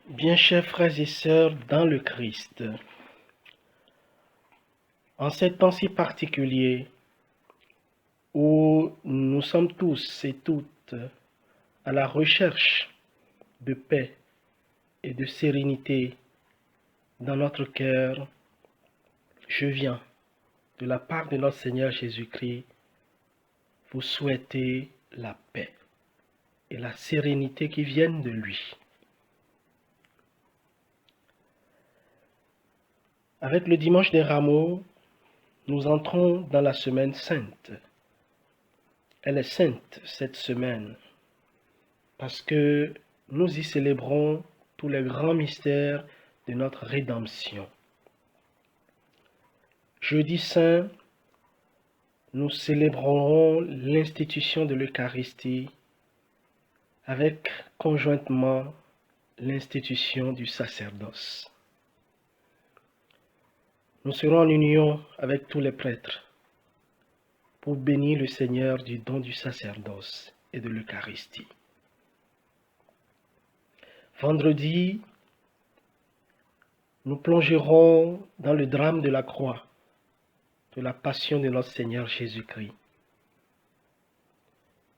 Bien chers frères et sœurs dans le Christ, en ces temps si particuliers où nous sommes tous et toutes à la recherche de paix et de sérénité dans notre cœur, je viens de la part de notre Seigneur Jésus-Christ vous souhaiter la paix et la sérénité qui viennent de lui. Avec le dimanche des Rameaux, nous entrons dans la semaine sainte. Elle est sainte cette semaine parce que nous y célébrons tous les grands mystères de notre rédemption. Jeudi saint, nous célébrerons l'institution de l'Eucharistie avec conjointement l'institution du sacerdoce. Nous serons en union avec tous les prêtres pour bénir le Seigneur du don du sacerdoce et de l'Eucharistie. Vendredi, nous plongerons dans le drame de la croix, de la passion de notre Seigneur Jésus-Christ.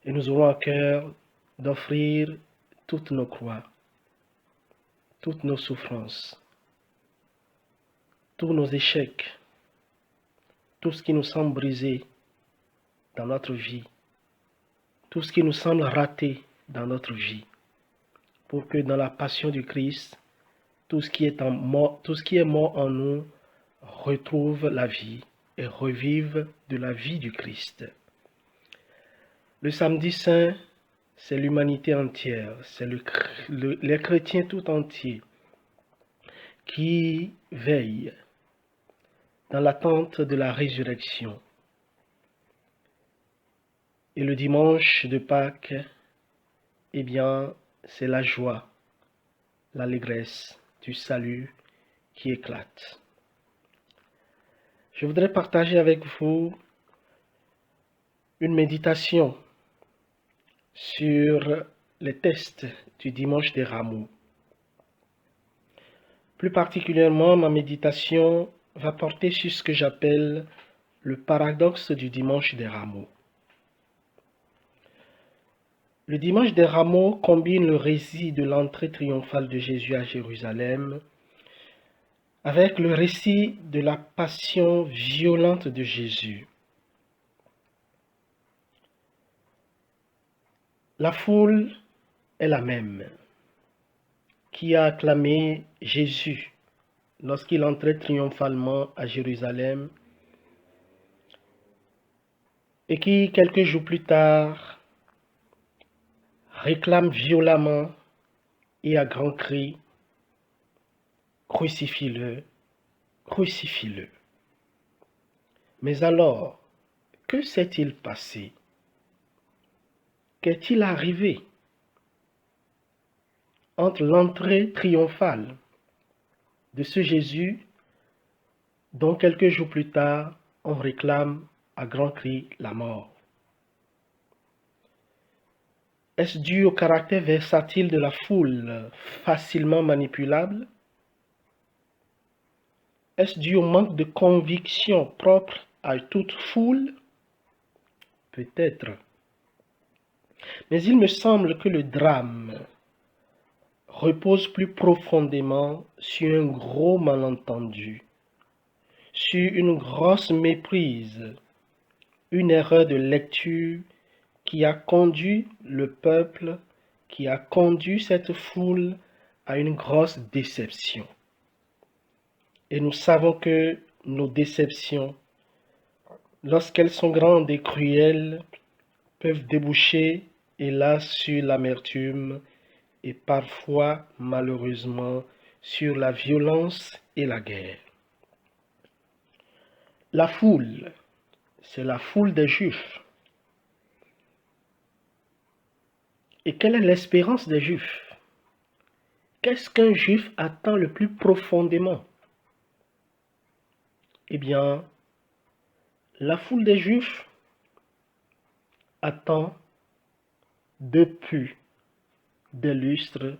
Et nous aurons à cœur d'offrir toutes nos croix, toutes nos souffrances, tous nos échecs, tout ce qui nous semble brisé dans notre vie, tout ce qui nous semble raté dans notre vie, pour que dans la passion du Christ, tout ce qui est mort en nous retrouve la vie et revive de la vie du Christ. Le samedi saint, c'est l'humanité entière, c'est les chrétiens tout entiers qui veillent dans l'attente de la résurrection. Et le dimanche de Pâques, eh bien, c'est la joie, l'allégresse du salut qui éclate. Je voudrais partager avec vous une méditation sur les textes du dimanche des Rameaux. Plus particulièrement, ma méditation va porter sur ce que j'appelle le paradoxe du dimanche des Rameaux. Le dimanche des Rameaux combine le récit de l'entrée triomphale de Jésus à Jérusalem avec le récit de la passion violente de Jésus. La foule est la même qui a acclamé Jésus lorsqu'il entrait triomphalement à Jérusalem et qui, quelques jours plus tard, réclame violemment et à grands cris « Crucifie-le, crucifie-le ». Mais alors, que s'est-il passé? Qu'est-il arrivé entre l'entrée triomphale de ce Jésus dont quelques jours plus tard, on réclame à grands cris la mort? Est-ce dû au caractère versatile de la foule, facilement manipulable? Est-ce dû au manque de conviction propre à toute foule? Peut-être. Mais il me semble que le drame repose plus profondément sur un gros malentendu, sur une grosse méprise, une erreur de lecture qui a conduit le peuple, qui a conduit cette foule à une grosse déception. Et nous savons que nos déceptions, lorsqu'elles sont grandes et cruelles, peuvent déboucher, hélas, sur l'amertume et parfois, malheureusement, sur la violence et la guerre. La foule, c'est la foule des Juifs. Et quelle est l'espérance des Juifs? Qu'est-ce qu'un Juif attend le plus profondément? Eh bien, la foule des Juifs attend depuis des lustres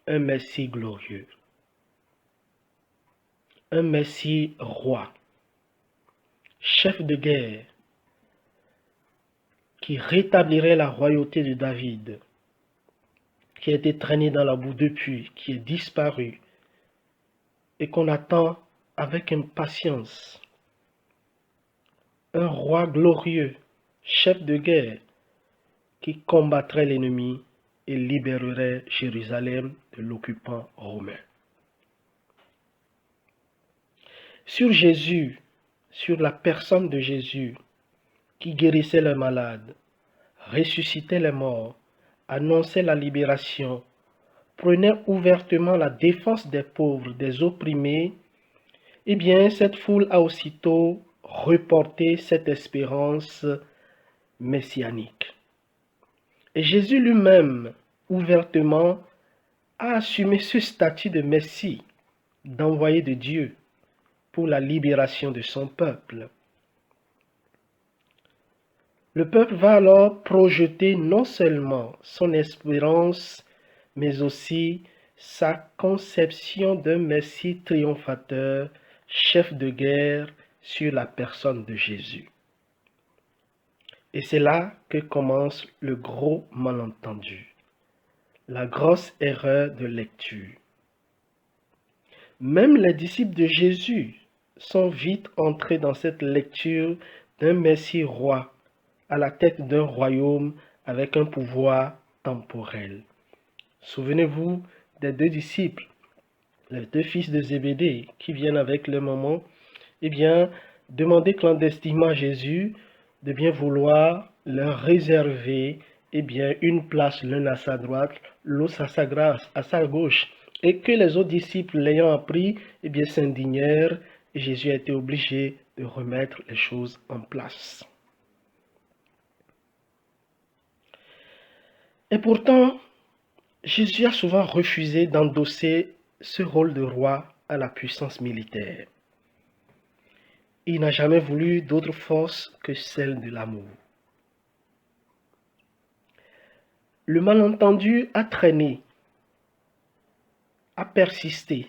un Messie glorieux, un Messie roi, chef de guerre, qui rétablirait la royauté de David, qui a été traîné dans la boue depuis, qui est disparu, et qu'on attend avec impatience. Un roi glorieux, chef de guerre, qui combattrait l'ennemi et libérerait Jérusalem de l'occupant romain. Sur Jésus, sur la personne de Jésus, qui guérissait les malades, ressuscitait les morts, annonçait la libération, prenait ouvertement la défense des pauvres, des opprimés, eh bien, cette foule a aussitôt reporté cette espérance messianique. Et Jésus lui-même, ouvertement, a assumé ce statut de Messie, d'envoyé de Dieu, pour la libération de son peuple. Le peuple va alors projeter non seulement son espérance, mais aussi sa conception d'un Messie triomphateur, chef de guerre sur la personne de Jésus. Et c'est là que commence le gros malentendu, la grosse erreur de lecture. Même les disciples de Jésus sont vite entrés dans cette lecture d'un Messie roi à la tête d'un royaume avec un pouvoir temporel. Souvenez-vous des deux disciples, les deux fils de Zébédée qui viennent avec leur maman, eh bien, demander clandestinement à Jésus de bien vouloir leur réserver eh bien, une place, l'un à sa droite, l'autre à sa gauche. Et que les autres disciples l'ayant appris, eh bien, s'indignèrent et Jésus a été obligé de remettre les choses en place. Et pourtant, Jésus a souvent refusé d'endosser ce rôle de roi à la puissance militaire. Il n'a jamais voulu d'autre force que celle de l'amour. Le malentendu a traîné, a persisté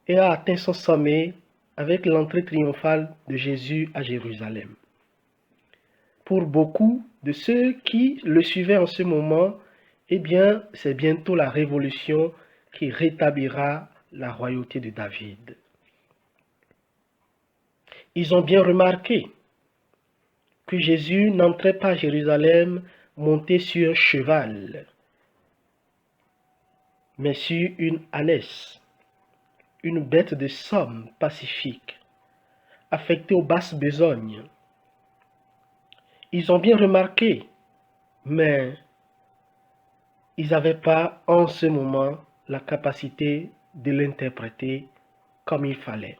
et a atteint son sommet avec l'entrée triomphale de Jésus à Jérusalem. Pour beaucoup de ceux qui le suivaient en ce moment, eh bien, c'est bientôt la révolution qui rétablira la royauté de David. Ils ont bien remarqué que Jésus n'entrait pas à Jérusalem monté sur un cheval, mais sur une ânesse, une bête de somme pacifique, affectée aux basses besognes. Ils ont bien remarqué, mais ils n'avaient pas en ce moment la capacité de l'interpréter comme il fallait.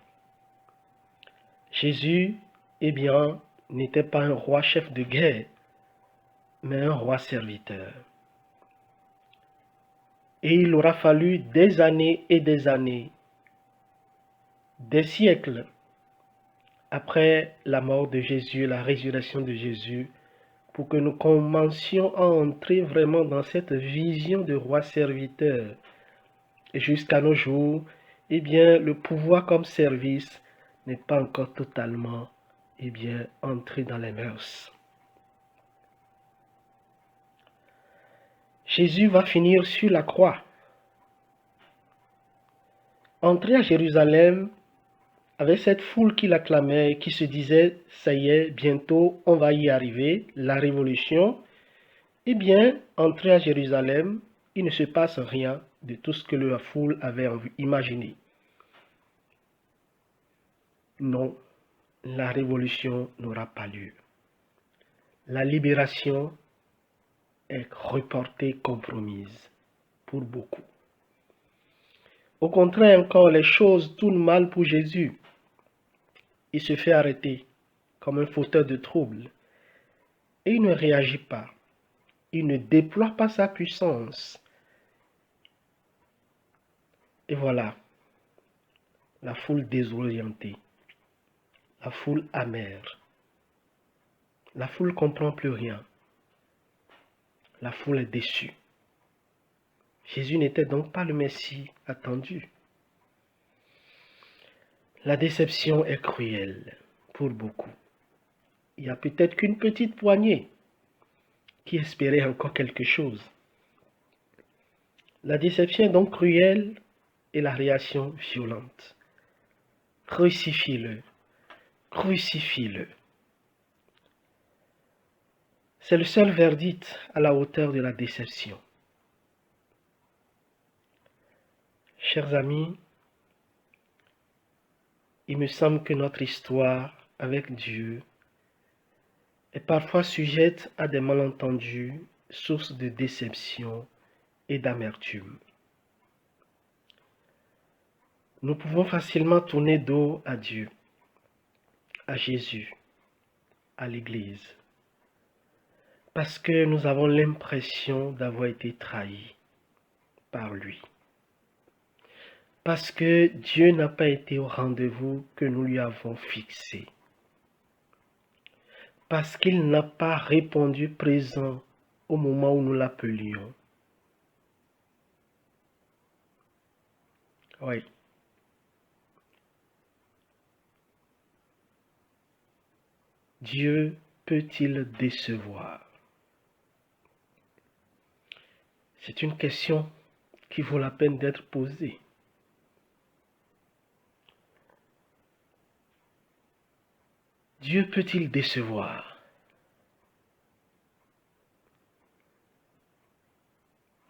Jésus, eh bien, n'était pas un roi chef de guerre, mais un roi serviteur. Et il aura fallu des années et des années, des siècles, après la mort de Jésus, la résurrection de Jésus, pour que nous commencions à entrer vraiment dans cette vision de roi serviteur. Et jusqu'à nos jours, eh bien, le pouvoir comme service n'est pas encore totalement, eh bien, entré dans les mœurs. Jésus va finir sur la croix. Entrer à Jérusalem avec cette foule qui l'acclamait et qui se disait, ça y est, bientôt on va y arriver, la révolution, eh bien, entrer à Jérusalem, il ne se passe rien de tout ce que la foule avait imaginé. Non, la révolution n'aura pas lieu. La libération est reportée, compromise pour beaucoup. Au contraire, encore, les choses tournent mal pour Jésus. Il se fait arrêter comme un fauteur de troubles et il ne réagit pas. Il ne déploie pas sa puissance. Et voilà, la foule désorientée, la foule amère, la foule ne comprend plus rien, la foule est déçue. Jésus n'était donc pas le Messie attendu. La déception est cruelle pour beaucoup. Il n'y a peut-être qu'une petite poignée qui espérait encore quelque chose. La déception est donc cruelle et la réaction violente. Crucifie-le, crucifie-le. C'est le seul verdict à la hauteur de la déception. Chers amis, il me semble que notre histoire avec Dieu est parfois sujette à des malentendus, source de déception et d'amertume. Nous pouvons facilement tourner dos à Dieu, à Jésus, à l'Église, parce que nous avons l'impression d'avoir été trahis par lui. Parce que Dieu n'a pas été au rendez-vous que nous lui avons fixé. Parce qu'il n'a pas répondu présent au moment où nous l'appelions. Oui. Dieu peut-il décevoir? C'est une question qui vaut la peine d'être posée. Dieu peut-il décevoir?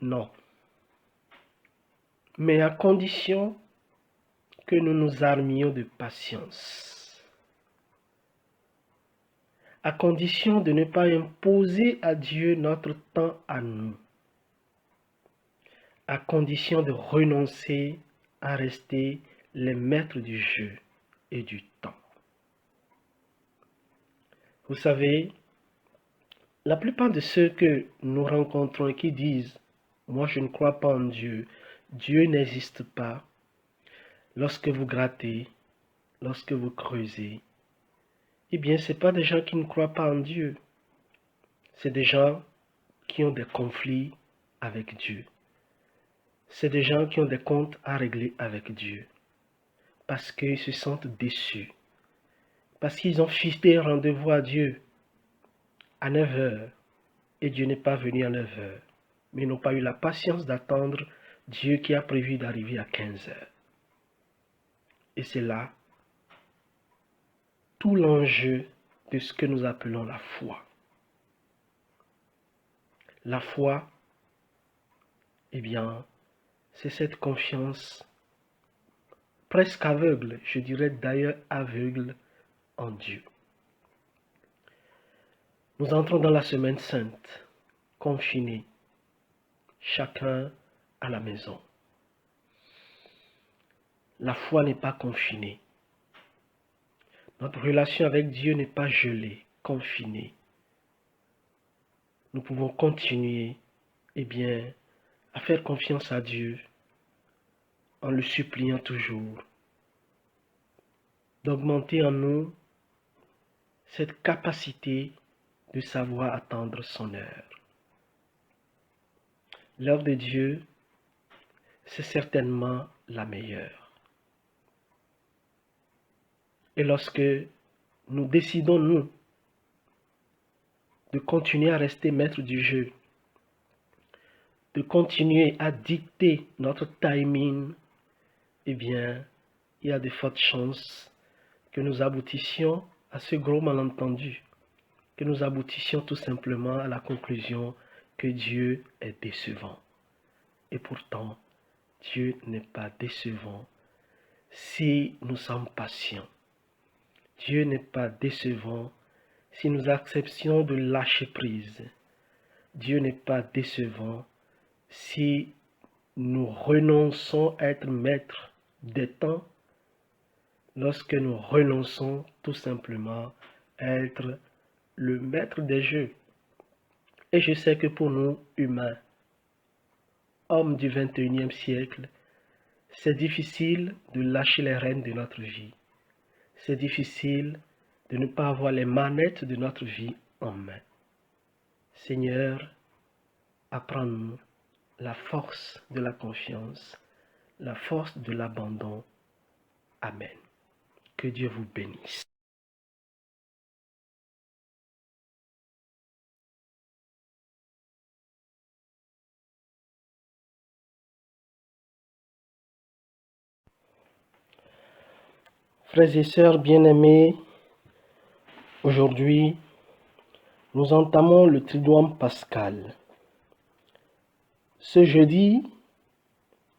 Non. Mais à condition que nous nous armions de patience. À condition de ne pas imposer à Dieu notre temps à nous. À condition de renoncer à rester les maîtres du jeu et du temps. Vous savez, la plupart de ceux que nous rencontrons qui disent « Moi je ne crois pas en Dieu, Dieu n'existe pas », lorsque vous grattez, lorsque vous creusez, eh bien ce n'est pas des gens qui ne croient pas en Dieu. C'est des gens qui ont des conflits avec Dieu. C'est des gens qui ont des comptes à régler avec Dieu. Parce qu'ils se sentent déçus. Parce qu'ils ont fixé un rendez-vous à Dieu à 9 heures. Et Dieu n'est pas venu à 9 heures. Mais ils n'ont pas eu la patience d'attendre Dieu qui a prévu d'arriver à 15 heures. Et c'est là tout l'enjeu de ce que nous appelons la foi. La foi, eh bien, c'est cette confiance presque aveugle, je dirais d'ailleurs aveugle en Dieu. Nous entrons dans la semaine sainte, confinés, chacun à la maison. La foi n'est pas confinée. Notre relation avec Dieu n'est pas gelée, confinée. Nous pouvons continuer, eh bien, à faire confiance à Dieu en le suppliant toujours, d'augmenter en nous cette capacité de savoir attendre son heure. L'heure de Dieu, c'est certainement la meilleure. Et lorsque nous décidons, nous, de continuer à rester maître du jeu, de continuer à dicter notre timing, eh bien, il y a de fortes chances que nous aboutissions à ce gros malentendu, que nous aboutissions tout simplement à la conclusion que Dieu est décevant. Et pourtant, Dieu n'est pas décevant si nous sommes patients. Dieu n'est pas décevant si nous acceptions de lâcher prise. Dieu n'est pas décevant si nous renonçons à être maîtres des temps, lorsque nous renonçons tout simplement à être le maître des jeux. Et je sais que pour nous, humains, hommes du 21e siècle, c'est difficile de lâcher les rênes de notre vie. C'est difficile de ne pas avoir les manettes de notre vie en main. Seigneur, apprends-nous la force de la confiance, la force de l'abandon. Amen. Que Dieu vous bénisse. Frères et sœurs bien-aimés, aujourd'hui, nous entamons le Triduum pascal. Ce jeudi,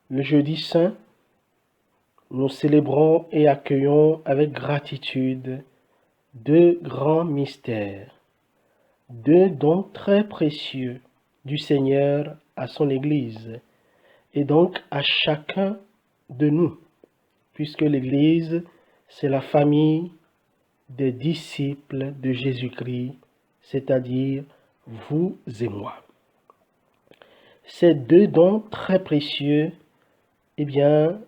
le jeudi saint, nous célébrons et accueillons avec gratitude deux grands mystères, deux dons très précieux du Seigneur à son Église et donc à chacun de nous, puisque l'Église, c'est la famille des disciples de Jésus-Christ, c'est-à-dire vous et moi. Ces deux dons très précieux, eh bien,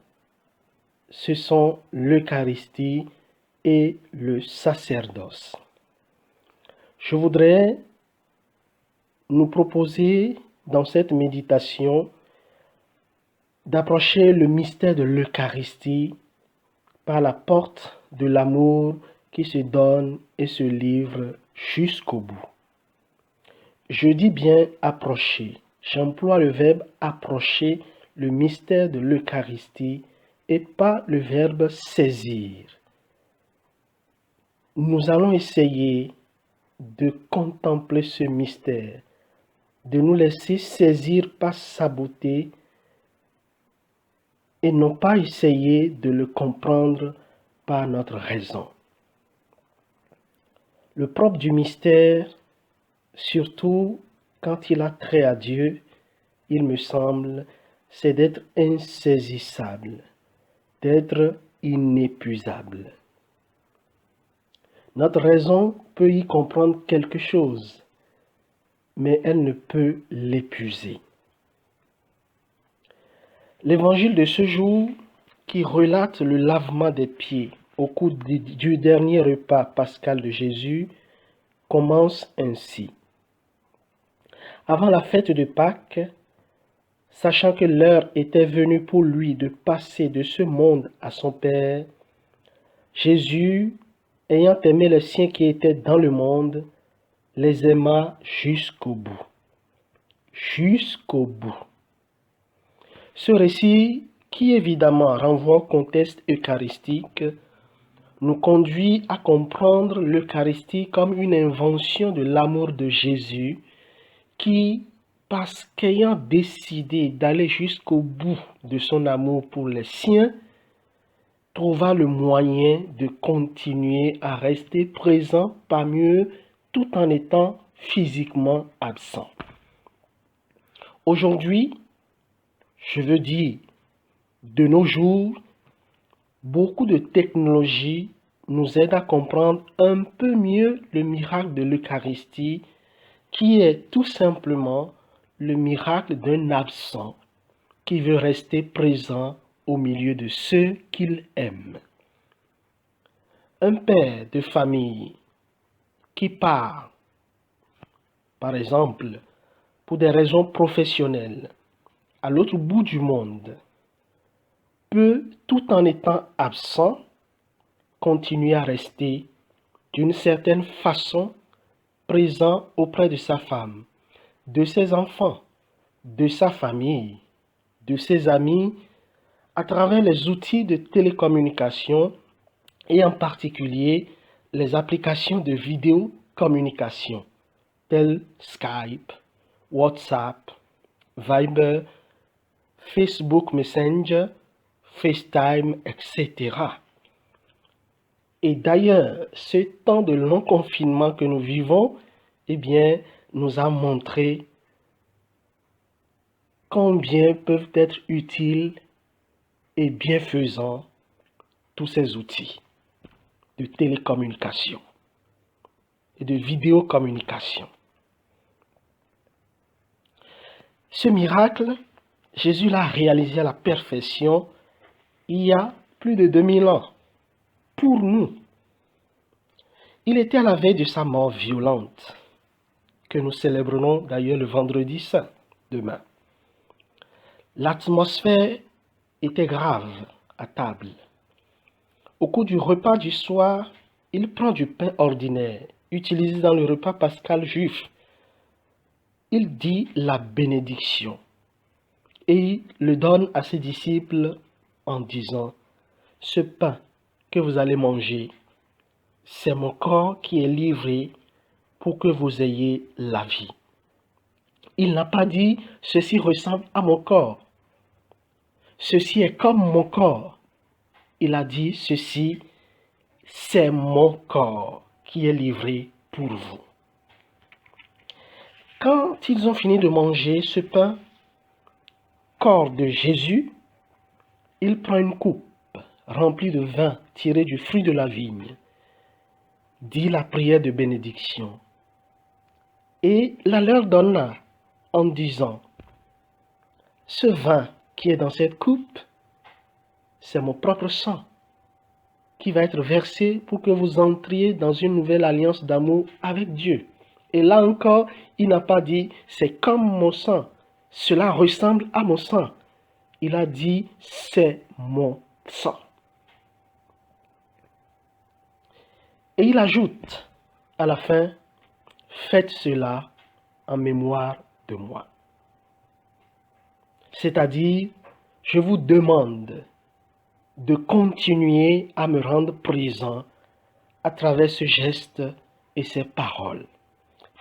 ce sont l'Eucharistie et le sacerdoce. Je voudrais nous proposer dans cette méditation d'approcher le mystère de l'Eucharistie par la porte de l'amour qui se donne et se livre jusqu'au bout. Je dis bien approcher. J'emploie le verbe approcher le mystère de l'Eucharistie et pas le verbe saisir. Nous allons essayer de contempler ce mystère, de nous laisser saisir par sa beauté et non pas essayer de le comprendre par notre raison. Le propre du mystère, surtout quand il a trait à Dieu, il me semble, c'est d'être insaisissable, d'être inépuisable. Notre raison peut y comprendre quelque chose, mais elle ne peut l'épuiser. L'évangile de ce jour, qui relate le lavement des pieds au cours du dernier repas pascal de Jésus, commence ainsi. Avant la fête de Pâques, sachant que l'heure était venue pour lui de passer de ce monde à son Père, Jésus, ayant aimé les siens qui étaient dans le monde, les aima jusqu'au bout. Jusqu'au bout. Ce récit, qui évidemment renvoie au contexte eucharistique, nous conduit à comprendre l'Eucharistie comme une invention de l'amour de Jésus qui, parce qu'ayant décidé d'aller jusqu'au bout de son amour pour les siens, trouva le moyen de continuer à rester présent parmi eux tout en étant physiquement absent. Aujourd'hui, je veux dire, de nos jours, beaucoup de technologies nous aident à comprendre un peu mieux le miracle de l'Eucharistie, qui est tout simplement le miracle d'un absent qui veut rester présent au milieu de ceux qu'il aime. Un père de famille qui part, par exemple, pour des raisons professionnelles, à l'autre bout du monde, peut, tout en étant absent, continuer à rester d'une certaine façon présent auprès de sa femme, de ses enfants, de sa famille, de ses amis, à travers les outils de télécommunication et en particulier les applications de vidéocommunication telles Skype, WhatsApp, Viber, Facebook Messenger, FaceTime, etc. Et d'ailleurs, ce temps de long confinement que nous vivons, eh bien, nous a montré combien peuvent être utiles et bienfaisants tous ces outils de télécommunication et de vidéocommunication. Ce miracle, Jésus l'a réalisé à la perfection il y a plus de 2000 ans, pour nous. Il était à la veille de sa mort violente, que nous célébrerons d'ailleurs le vendredi saint, demain. L'atmosphère était grave à table. Au cours du repas du soir, il prend du pain ordinaire, utilisé dans le repas pascal juif. Il dit la bénédiction et le donne à ses disciples en disant, « Ce pain que vous allez manger, c'est mon corps qui est livré pour que vous ayez la vie. » Il n'a pas dit, « Ceci ressemble à mon corps. Ceci est comme mon corps. » Il a dit, « Ceci, c'est mon corps qui est livré pour vous. » Quand ils ont fini de manger ce pain, corps de Jésus, il prend une coupe remplie de vin tiré du fruit de la vigne, dit la prière de bénédiction et la leur donna en disant, « Ce vin qui est dans cette coupe, c'est mon propre sang qui va être versé pour que vous entriez dans une nouvelle alliance d'amour avec Dieu. » Et là encore, il n'a pas dit, c'est comme mon sang, cela ressemble à mon sang. Il a dit, c'est mon sang. Et il ajoute à la fin, faites cela en mémoire de moi. C'est-à-dire, je vous demande de continuer à me rendre présent à travers ce geste et ces paroles.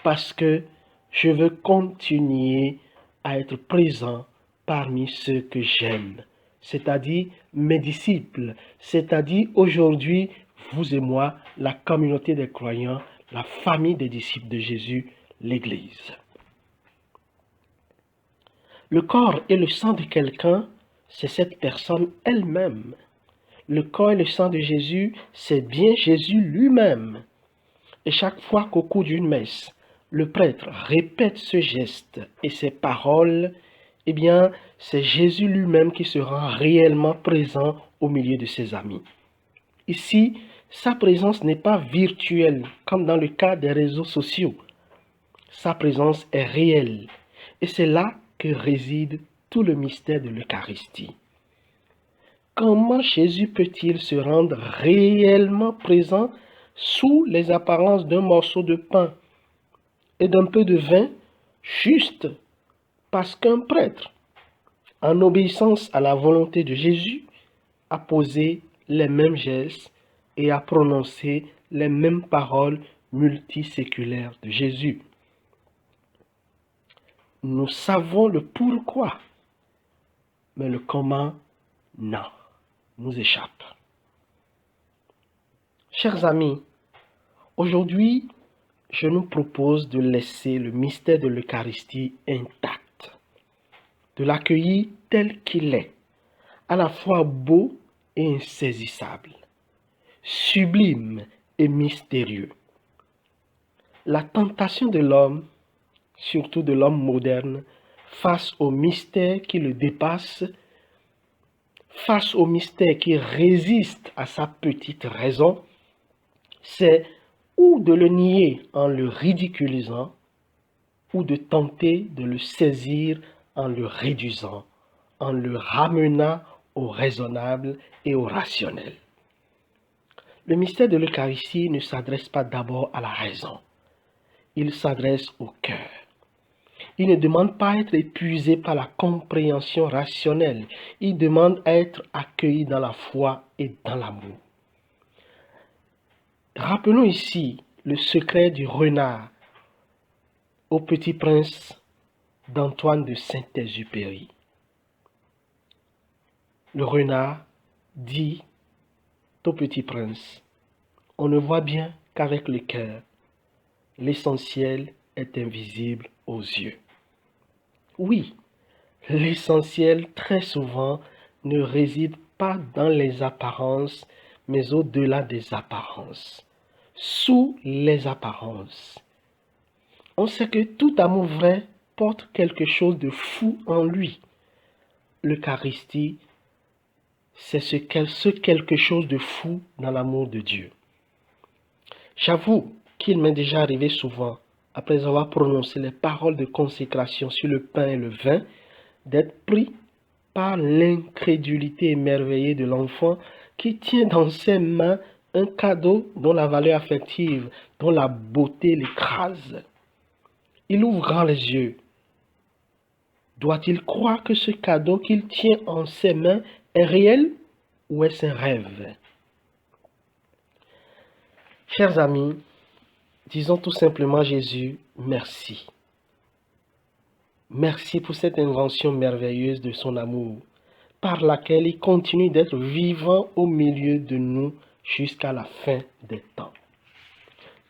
Parce que je veux continuer à être présent parmi ceux que j'aime, c'est-à-dire mes disciples, c'est-à-dire aujourd'hui, vous et moi, la communauté des croyants, la famille des disciples de Jésus, l'Église. Le corps et le sang de quelqu'un, c'est cette personne elle-même. Le corps et le sang de Jésus, c'est bien Jésus lui-même. Et chaque fois qu'au cours d'une messe, le prêtre répète ce geste et ces paroles, eh bien, c'est Jésus lui-même qui se rend réellement présent au milieu de ses amis. Ici, sa présence n'est pas virtuelle, comme dans le cas des réseaux sociaux. Sa présence est réelle. Et c'est là que réside tout le mystère de l'Eucharistie. Comment Jésus peut-il se rendre réellement présent sous les apparences d'un morceau de pain et d'un peu de vin, juste parce qu'un prêtre, en obéissance à la volonté de Jésus, a posé les mêmes gestes et a prononcé les mêmes paroles multiséculaires de Jésus. Nous savons le pourquoi, mais le comment, non, nous échappe. Chers amis, aujourd'hui, je nous propose de laisser le mystère de l'Eucharistie intact, de l'accueillir tel qu'il est, à la fois beau et insaisissable, sublime et mystérieux. La tentation de l'homme, surtout de l'homme moderne, face au mystère qui le dépasse, face au mystère qui résiste à sa petite raison, c'est ou de le nier en le ridiculisant, ou de tenter de le saisir en le réduisant, en le ramenant au raisonnable et au rationnel. Le mystère de l'Eucharistie ne s'adresse pas d'abord à la raison, il s'adresse au cœur. Il ne demande pas à être épuisé par la compréhension rationnelle, il demande à être accueilli dans la foi et dans l'amour. Rappelons ici le secret du renard au Petit Prince d'Antoine de Saint-Exupéry. Le renard dit au Petit Prince, on ne voit bien qu'avec le cœur, l'essentiel est invisible aux yeux. Oui, l'essentiel très souvent ne réside pas dans les apparences, mais au-delà des apparences, sous les apparences. On sait que tout amour vrai porte quelque chose de fou en lui. L'Eucharistie, c'est ce quelque chose de fou dans l'amour de Dieu. J'avoue qu'il m'est déjà arrivé souvent, après avoir prononcé les paroles de consécration sur le pain et le vin, d'être pris par l'incrédulité émerveillée de l'enfant qui tient dans ses mains un cadeau dont la valeur affective, dont la beauté l'écrase. Il ouvre grand les yeux. Doit-il croire que ce cadeau qu'il tient en ses mains est réel ou est-ce un rêve? Chers amis, disons tout simplement à Jésus, merci. Merci pour cette invention merveilleuse de son amour, par laquelle il continue d'être vivant au milieu de nous jusqu'à la fin des temps.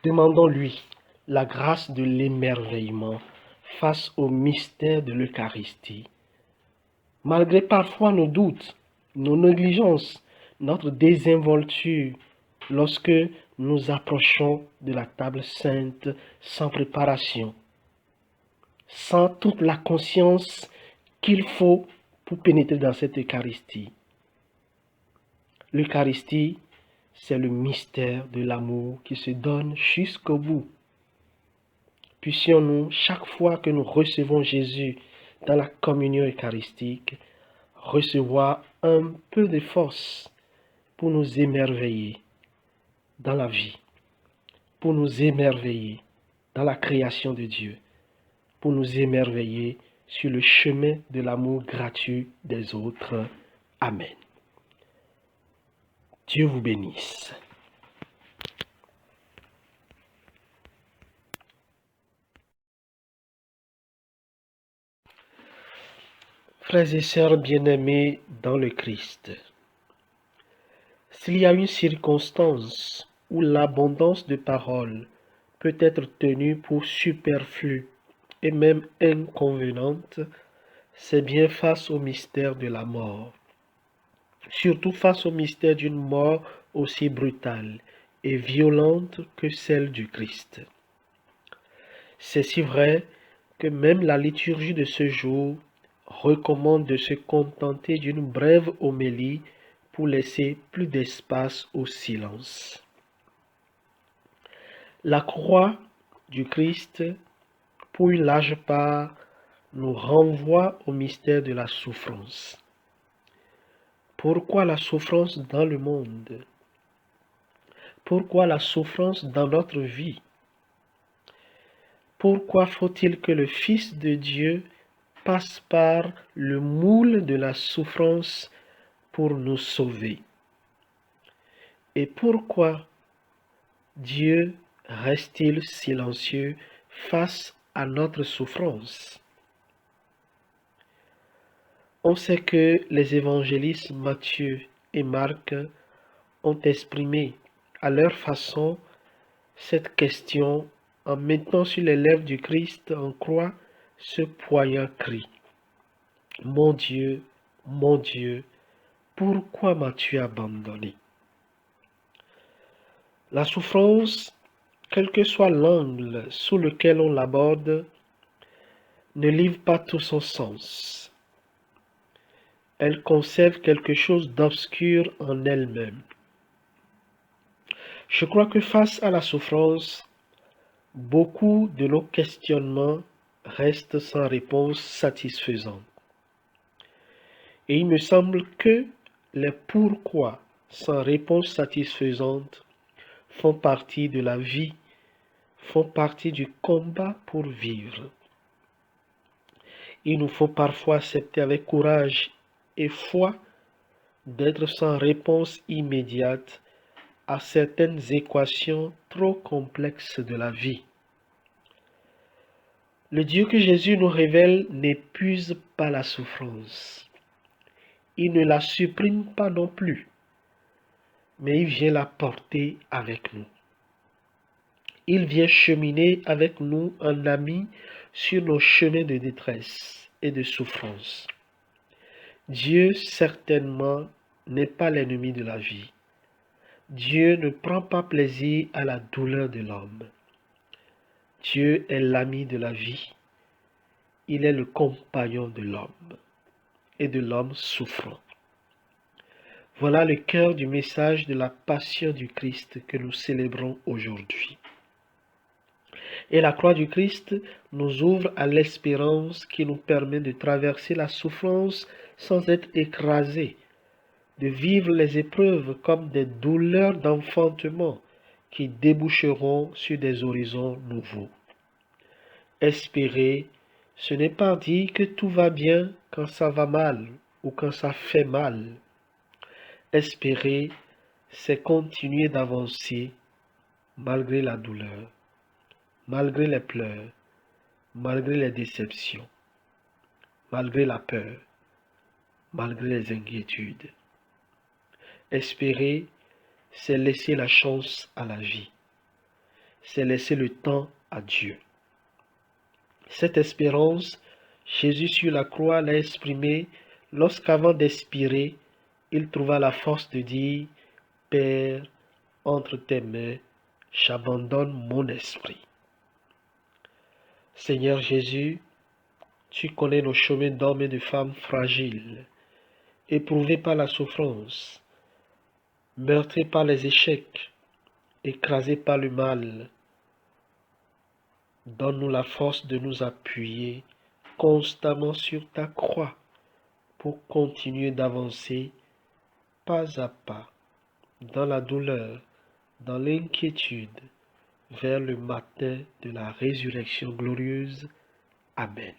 Demandons-lui la grâce de l'émerveillement face au mystère de l'Eucharistie. Malgré parfois nos doutes, nos négligences, notre désinvolture, lorsque nous approchons de la table sainte sans préparation, sans toute la conscience qu'il faut pour pénétrer dans cette Eucharistie. L'Eucharistie, c'est le mystère de l'amour qui se donne jusqu'au bout. Puissions-nous, chaque fois que nous recevons Jésus dans la communion eucharistique, recevoir un peu de force pour nous émerveiller dans la vie, pour nous émerveiller dans la création de Dieu, pour nous émerveiller sur le chemin de l'amour gratuit des autres. Amen. Dieu vous bénisse. Frères et sœurs bien-aimés dans le Christ, s'il y a une circonstance où l'abondance de paroles peut être tenue pour superflue et même inconvenante, c'est bien face au mystère de la mort. Surtout face au mystère d'une mort aussi brutale et violente que celle du Christ. C'est si vrai que même la liturgie de ce jour recommande de se contenter d'une brève homélie pour laisser plus d'espace au silence. La croix du Christ, pour une large part, nous renvoie au mystère de la souffrance. Pourquoi la souffrance dans le monde? Pourquoi la souffrance dans notre vie? Pourquoi faut-il que le Fils de Dieu passe par le moule de la souffrance pour nous sauver? Et pourquoi Dieu reste-t-il silencieux face à notre souffrance? On sait que les évangélistes Matthieu et Marc ont exprimé à leur façon cette question en mettant sur les lèvres du Christ en croix ce poignant cri. Mon Dieu, pourquoi m'as-tu abandonné? La souffrance, quel que soit l'angle sous lequel on l'aborde, ne livre pas tout son sens. Elle conserve quelque chose d'obscur en elle-même. Je crois que face à la souffrance, beaucoup de nos questionnements restent sans réponse satisfaisante. Et il me semble que les pourquoi sans réponse satisfaisante font partie de la vie, font partie du combat pour vivre. Il nous faut parfois accepter avec courage et foi d'être sans réponse immédiate à certaines équations trop complexes de la vie. Le Dieu que Jésus nous révèle n'épuise pas la souffrance. Il ne la supprime pas non plus, mais il vient la porter avec nous. Il vient cheminer avec nous en ami sur nos chemins de détresse et de souffrance. Dieu certainement n'est pas l'ennemi de la vie. Dieu ne prend pas plaisir à la douleur de l'homme. Dieu est l'ami de la vie. Il est le compagnon de l'homme et de l'homme souffrant. Voilà le cœur du message de la passion du Christ que nous célébrons aujourd'hui. Et la croix du Christ nous ouvre à l'espérance qui nous permet de traverser la souffrance sans être écrasé, de vivre les épreuves comme des douleurs d'enfantement qui déboucheront sur des horizons nouveaux. Espérer, ce n'est pas dire que tout va bien quand ça va mal ou quand ça fait mal. Espérer, c'est continuer d'avancer malgré la douleur, malgré les pleurs, malgré les déceptions, malgré la peur, malgré les inquiétudes. Espérer, c'est laisser la chance à la vie, c'est laisser le temps à Dieu. Cette espérance, Jésus sur la croix l'a exprimée lorsqu'avant d'expirer, il trouva la force de dire « Père, entre tes mains, j'abandonne mon esprit. » Seigneur Jésus, tu connais nos chemins d'hommes et de femmes fragiles, éprouvés par la souffrance, meurtris par les échecs, écrasés par le mal. Donne-nous la force de nous appuyer constamment sur ta croix pour continuer d'avancer pas à pas dans la douleur, dans l'inquiétude, vers le matin de la résurrection glorieuse. Amen.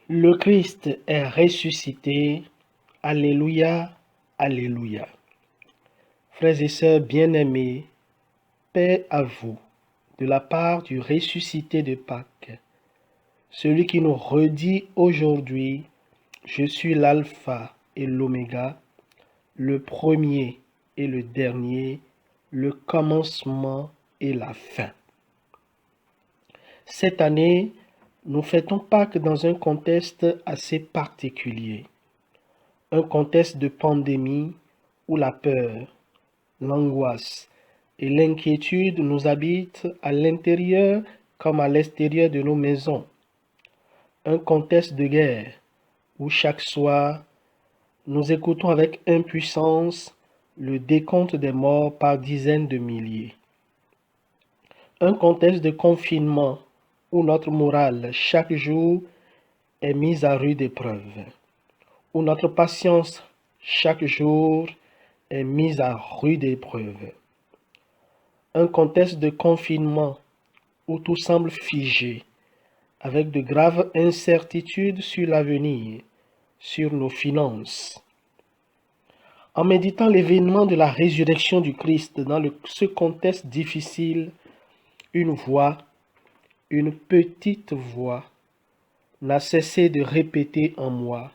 Le Christ est ressuscité. Alléluia, alléluia. Frères et sœurs bien-aimés, paix à vous, de la part du ressuscité de Pâques, celui qui nous redit aujourd'hui, je suis l'alpha et l'oméga, le premier et le dernier, le commencement et la fin. Cette année, nous fêtons Pâques dans un contexte assez particulier, un contexte de pandémie où la peur, l'angoisse et l'inquiétude nous habitent à l'intérieur comme à l'extérieur de nos maisons, un contexte de guerre où chaque soir, nous écoutons avec impuissance le décompte des morts par dizaines de milliers, un contexte de confinement où notre morale chaque jour est mise à rude épreuve, où notre patience chaque jour est mise à rude épreuve. Un contexte de confinement où tout semble figé, avec de graves incertitudes sur l'avenir, sur nos finances. En méditant l'événement de la résurrection du Christ dans ce contexte difficile, une voix, une petite voix, n'a cessé de répéter en moi,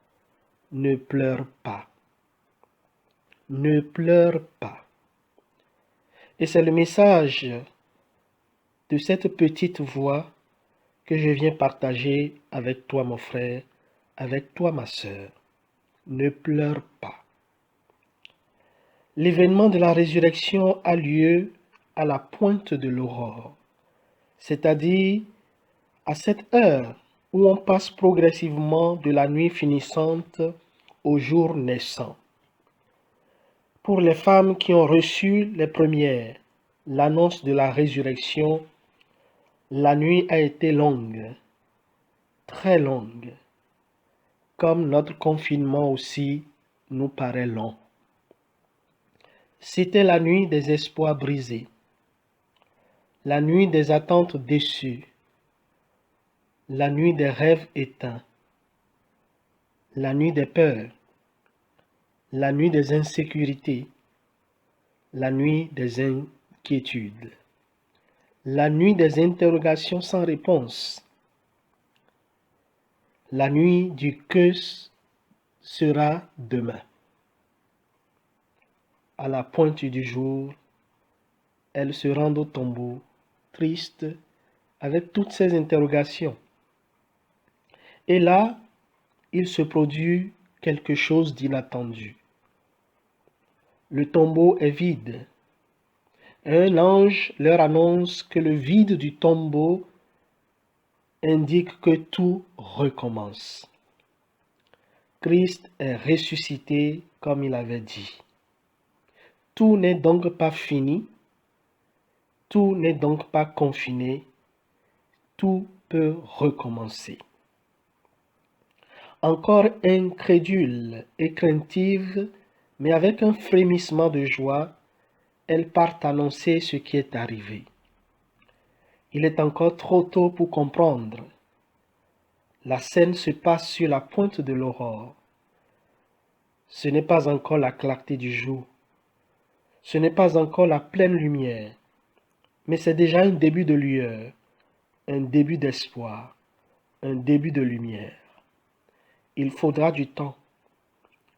« Ne pleure pas, ne pleure pas ». Et c'est le message de cette petite voix que je viens partager avec toi, mon frère, avec toi, ma sœur. Ne pleure pas. L'événement de la résurrection a lieu à la pointe de l'aurore, c'est-à-dire à cette heure où on passe progressivement de la nuit finissante au jour naissant. Pour les femmes qui ont reçu les premières, l'annonce de la résurrection, la nuit a été longue, très longue, comme notre confinement aussi nous paraît long. C'était la nuit des espoirs brisés, la nuit des attentes déçues, la nuit des rêves éteints, la nuit des peurs, la nuit des insécurités, la nuit des inquiétudes, la nuit des interrogations sans réponse, la nuit du que sera demain. À la pointe du jour, elles se rendent au tombeau, tristes, avec toutes ces interrogations. Et là, il se produit quelque chose d'inattendu. Le tombeau est vide. Un ange leur annonce que le vide du tombeau indique que tout recommence. Christ est ressuscité comme il avait dit. Tout n'est donc pas fini, tout n'est donc pas confiné, tout peut recommencer. Encore incrédule et craintive, mais avec un frémissement de joie, elle part annoncer ce qui est arrivé. Il est encore trop tôt pour comprendre. La scène se passe sur la pointe de l'aurore. Ce n'est pas encore la clarté du jour. Ce n'est pas encore la pleine lumière, mais c'est déjà un début de lueur, un début d'espoir, un début de lumière. Il faudra du temps.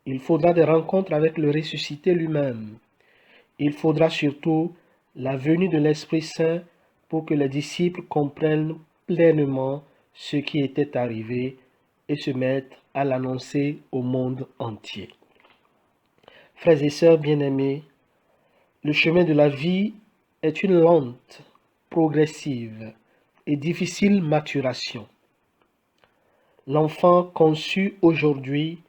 Il faudra des rencontres avec le ressuscité lui-même. Il faudra surtout la venue de l'Esprit Saint pour que les disciples comprennent pleinement ce qui était arrivé et se mettent à l'annoncer au monde entier. Frères et sœurs bien-aimés, le chemin de la vie est une lente, progressive et difficile maturation. L'enfant conçu aujourd'hui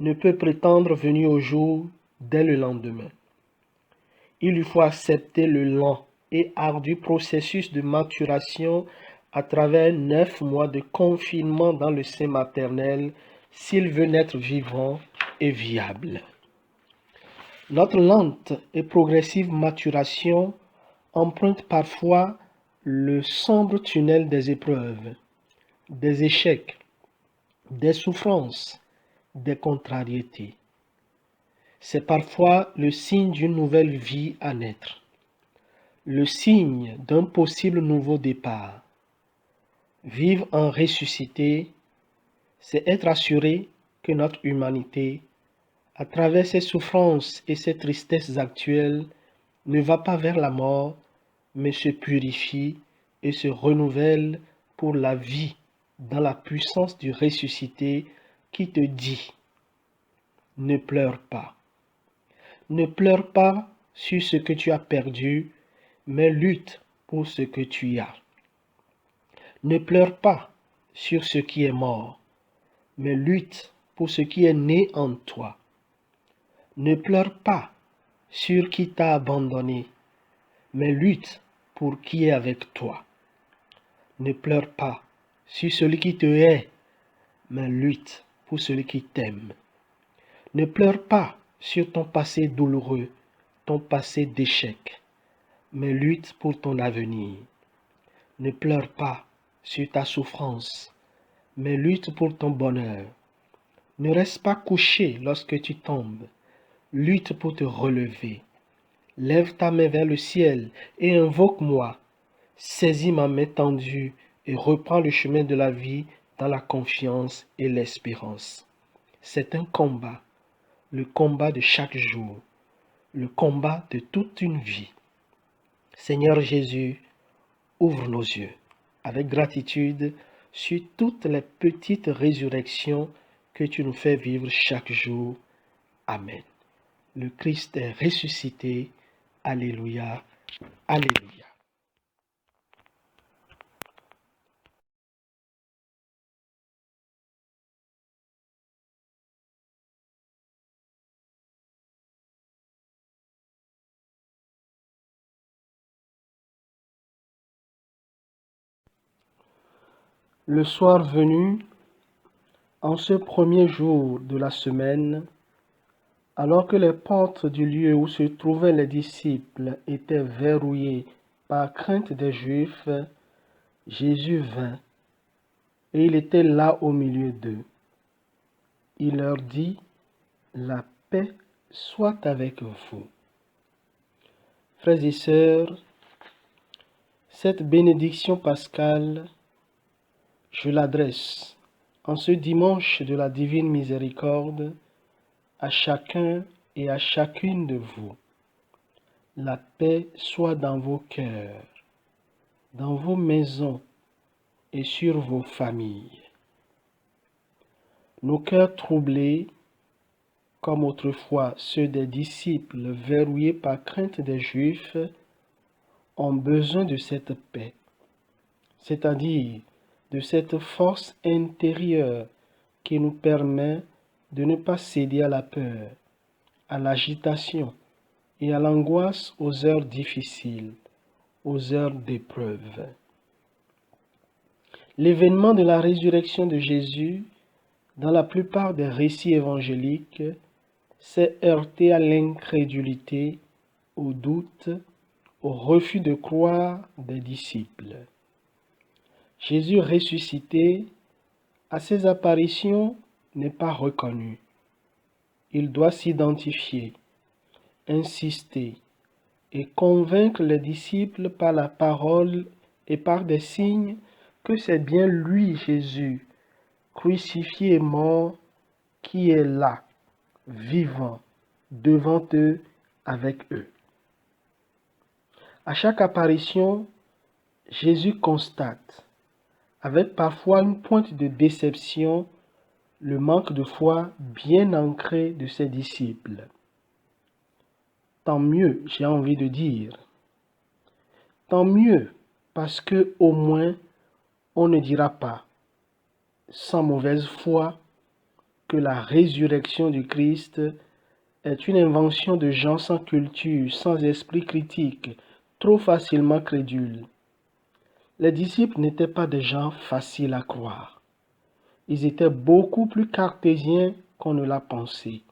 ne peut prétendre venir au jour dès le lendemain. Il lui faut accepter le lent et ardu processus de maturation à travers 9 mois de confinement dans le sein maternel s'il veut naître vivant et viable. Notre lente et progressive maturation emprunte parfois le sombre tunnel des épreuves, des échecs, des souffrances, des contrariétés. C'est parfois le signe d'une nouvelle vie à naître, le signe d'un possible nouveau départ. Vivre en ressuscité, c'est être assuré que notre humanité, à travers ses souffrances et ses tristesses actuelles, ne va pas vers la mort, mais se purifie et se renouvelle pour la vie dans la puissance du ressuscité qui te dit « Ne pleure pas ». Ne pleure pas sur ce que tu as perdu, mais lutte pour ce que tu as. Ne pleure pas sur ce qui est mort, mais lutte pour ce qui est né en toi. Ne pleure pas sur qui t'a abandonné, mais lutte pour qui est avec toi. Ne pleure pas sur celui qui te hait, mais lutte pour celui qui t'aime. Ne pleure pas sur ton passé douloureux, ton passé d'échec, mais lutte pour ton avenir. Ne pleure pas sur ta souffrance, mais lutte pour ton bonheur. Ne reste pas couché lorsque tu tombes, lutte pour te relever. Lève ta main vers le ciel et invoque-moi. Saisis ma main tendue et reprends le chemin de la vie dans la confiance et l'espérance. C'est un combat, le combat de chaque jour, le combat de toute une vie. Seigneur Jésus, ouvre nos yeux avec gratitude sur toutes les petites résurrections que tu nous fais vivre chaque jour. Amen. Le Christ est ressuscité. Alléluia. Alléluia. Le soir venu, en ce premier jour de la semaine, alors que les portes du lieu où se trouvaient les disciples étaient verrouillées par crainte des Juifs, Jésus vint, et il était là au milieu d'eux. Il leur dit, « La paix soit avec vous. » Frères et sœurs, cette bénédiction pascale, je l'adresse en ce dimanche de la divine miséricorde à chacun et à chacune de vous. La paix soit dans vos cœurs, dans vos maisons et sur vos familles. Nos cœurs troublés, comme autrefois ceux des disciples verrouillés par crainte des Juifs, ont besoin de cette paix, c'est-à-dire de cette force intérieure qui nous permet de ne pas céder à la peur, à l'agitation et à l'angoisse aux heures difficiles, aux heures d'épreuve. L'événement de la résurrection de Jésus, dans la plupart des récits évangéliques, s'est heurté à l'incrédulité, au doute, au refus de croire des disciples. Jésus ressuscité, à ses apparitions, n'est pas reconnu. Il doit s'identifier, insister et convaincre les disciples par la parole et par des signes que c'est bien lui, Jésus, crucifié et mort, qui est là, vivant, devant eux, avec eux. À chaque apparition, Jésus constate, avec parfois une pointe de déception, le manque de foi bien ancré de ses disciples. Tant mieux, j'ai envie de dire. Tant mieux, parce que au moins, on ne dira pas, sans mauvaise foi, que la résurrection du Christ est une invention de gens sans culture, sans esprit critique, trop facilement crédules. Les disciples n'étaient pas des gens faciles à croire. Ils étaient beaucoup plus cartésiens qu'on ne l'a pensé.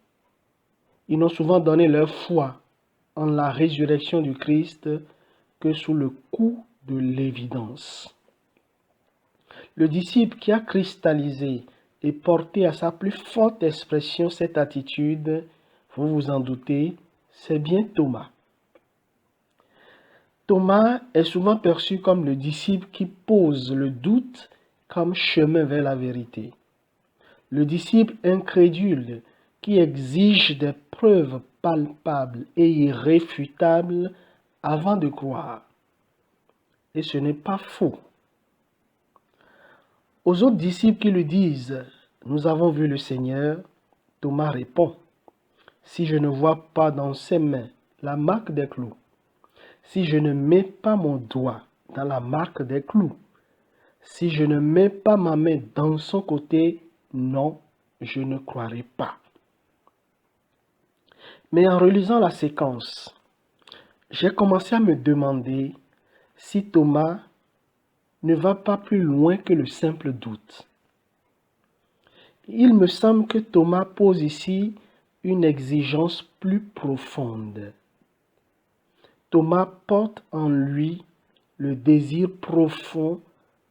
Ils n'ont souvent donné leur foi en la résurrection du Christ que sous le coup de l'évidence. Le disciple qui a cristallisé et porté à sa plus forte expression cette attitude, vous vous en doutez, c'est bien Thomas. Thomas est souvent perçu comme le disciple qui pose le doute comme chemin vers la vérité. Le disciple incrédule qui exige des preuves palpables et irréfutables avant de croire. Et ce n'est pas faux. Aux autres disciples qui lui disent « Nous avons vu le Seigneur », Thomas répond « Si je ne vois pas dans ses mains la marque des clous, si je ne mets pas mon doigt dans la marque des clous, si je ne mets pas ma main dans son côté, non, je ne croirai pas. » Mais en relisant la séquence, j'ai commencé à me demander si Thomas ne va pas plus loin que le simple doute. Il me semble que Thomas pose ici une exigence plus profonde. Thomas porte en lui le désir profond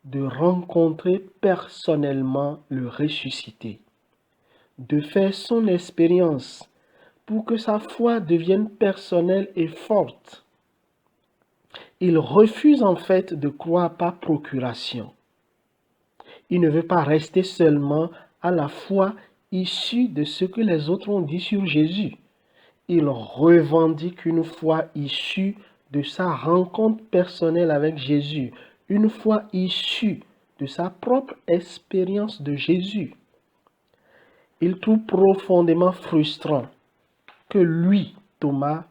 de rencontrer personnellement le ressuscité, de faire son expérience pour que sa foi devienne personnelle et forte. Il refuse en fait de croire par procuration. Il ne veut pas rester seulement à la foi issue de ce que les autres ont dit sur Jésus. Il revendique une foi issue de sa rencontre personnelle avec Jésus, une foi issue de sa propre expérience de Jésus. Il trouve profondément frustrant que lui, Thomas,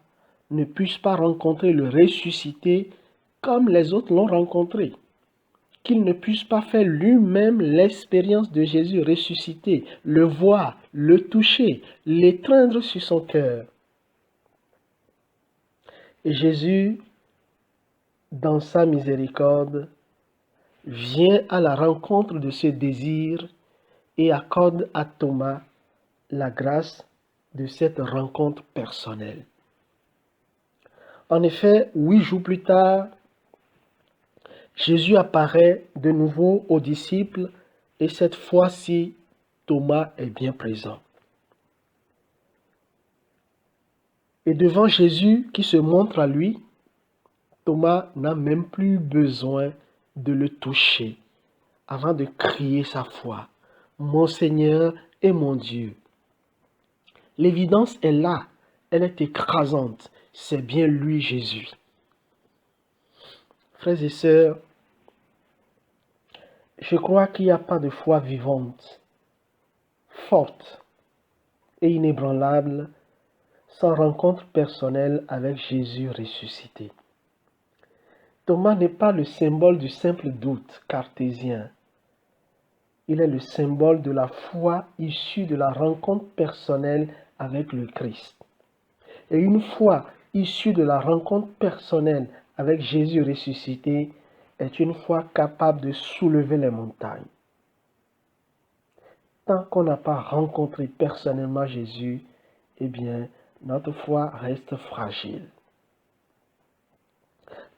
ne puisse pas rencontrer le ressuscité comme les autres l'ont rencontré, qu'il ne puisse pas faire lui-même l'expérience de Jésus ressuscité, le voir, le toucher, l'étreindre sur son cœur. Et Jésus, dans sa miséricorde, vient à la rencontre de ce désir et accorde à Thomas la grâce de cette rencontre personnelle. En effet, 8 jours plus tard, Jésus apparaît de nouveau aux disciples et cette fois-ci, Thomas est bien présent. Et devant Jésus qui se montre à lui, Thomas n'a même plus besoin de le toucher avant de crier sa foi. Mon Seigneur et mon Dieu. L'évidence est là, elle est écrasante. C'est bien lui Jésus. Frères et sœurs, je crois qu'il n'y a pas de foi vivante, forte et inébranlable sans rencontre personnelle avec Jésus ressuscité. Thomas n'est pas le symbole du simple doute cartésien. Il est le symbole de la foi issue de la rencontre personnelle avec le Christ. Et une foi issue de la rencontre personnelle avec Jésus ressuscité est une foi capable de soulever les montagnes. Tant qu'on n'a pas rencontré personnellement Jésus, eh bien, notre foi reste fragile.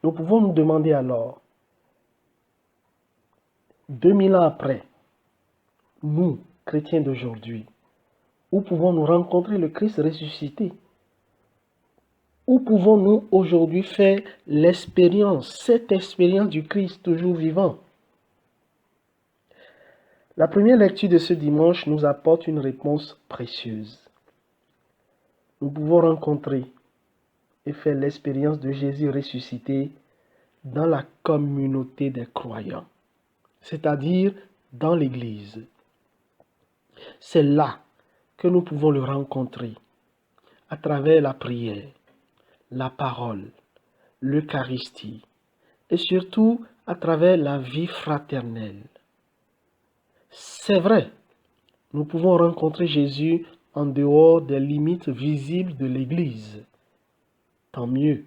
Nous pouvons nous demander alors, 2000 ans après, nous, chrétiens d'aujourd'hui, où pouvons-nous rencontrer le Christ ressuscité? Où pouvons-nous aujourd'hui faire cette expérience du Christ toujours vivant? La première lecture de ce dimanche nous apporte une réponse précieuse. Nous pouvons rencontrer et faire l'expérience de Jésus ressuscité dans la communauté des croyants, c'est-à-dire dans l'Église. C'est là que nous pouvons le rencontrer, à travers la prière, la parole, l'Eucharistie, et surtout à travers la vie fraternelle. C'est vrai, nous pouvons rencontrer Jésus en dehors des limites visibles de l'Église. Tant mieux.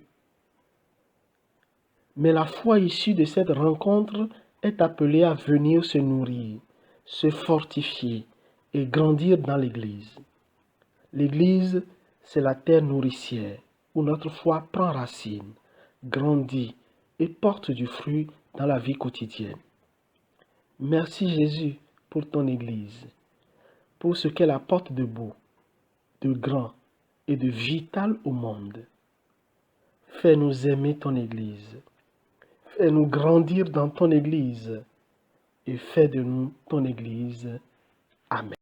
Mais la foi issue de cette rencontre est appelée à venir se nourrir, se fortifier et grandir dans l'Église. L'Église, c'est la terre nourricière où notre foi prend racine, grandit et porte du fruit dans la vie quotidienne. Merci Jésus pour ton Église, pour ce qu'elle apporte de beau, de grand et de vital au monde. Fais-nous aimer ton Église. Fais-nous grandir dans ton Église et fais de nous ton Église. Amen.